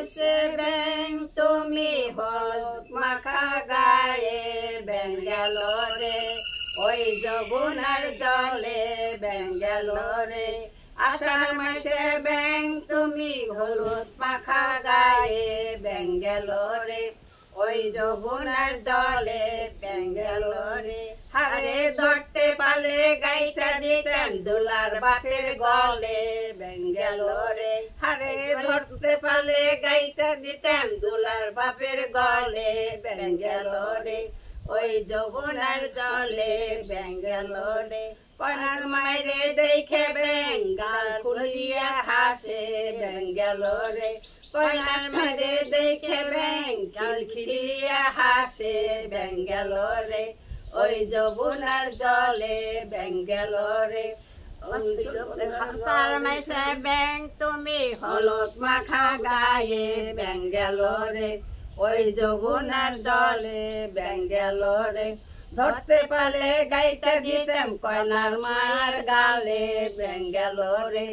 মাসের ব্যাং তুমি হলুদ মাখা গায়ে ব্যাং গেল রে ওই যমুনার জলে ব্যাং গেল রে আষাঢ় মাসে ব্যাং তুমি হলুদ মাখা গায়ে ব্যাং গেল রে ওই যমুনার জলে ব্যাং গেল রে হারে ধরতে পারলে গাইটা দিতেন দুলার বাপের গলে ব্যাং গেল রে হারে ধরতে পারলে গাইটা দিতেন দুলার বাপের গলে ব্যাং গেল রে ওই যমুনার জলে ব্যাং গেল রে কনার মাইরে দেখে ব্যাং গাল খুলিয়া হাসে ব্যাং গেল রে কনার মাইরে দেখে ব্যাং গাল খুলিয়া হাসে ব্যাং গেল রে ওই যমুনার জলে ব্যাং গেল রে আষাঢ় মাসে ব্যাং তুমি হলুদ মাখা গায়ে ব্যাং গেল রে ওই যমুনার জলে ব্যাং গেল রে ধরতে পারলে গাইতে দিতাম কয়নার মার গালে ব্যাং গেল রে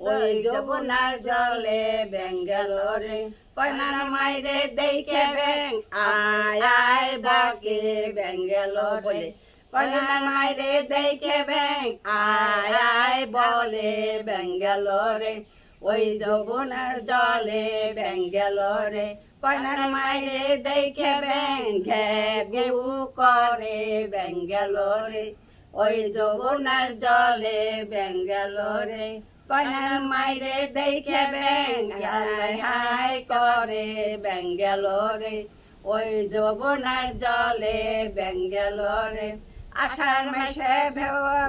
ওই যমুনার জলে ব্যাং গেল রে কয়নার মাইরে দেখে ব্যাং আয় আয় বাকে ব্যাং গেল বলে কয়নার মাইরে দেখে ব্যাং আয় আয় বলে ব্যাং গেল রে ওই যমুনার জলে ব্যাং গেল রে কয়নার মাইরে দেখে ব্যাং ঘ্যাঘু করে ব্যাং গেল রে ওই যমুনার জলে ব্যাং গেল রে কয়নার মাইরে দেখে ব্যাং হাই হাই করে ব্যাং গেল রে ওই যমুনার জলে ব্যাং গেল রে আষাঢ় মাসে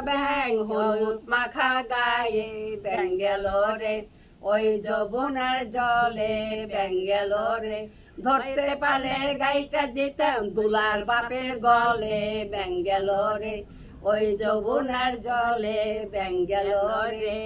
ব্যাং হলুদ মাখা গায়ে ব্যাং গেল রে ওই যমুনার জলে ব্যাং গেল রে ধরতে পারলে গাইটা দিতাম দুলার বাপের গলে ব্যাং গেল রে ওই যমুনার জলে ব্যাং গেল রে।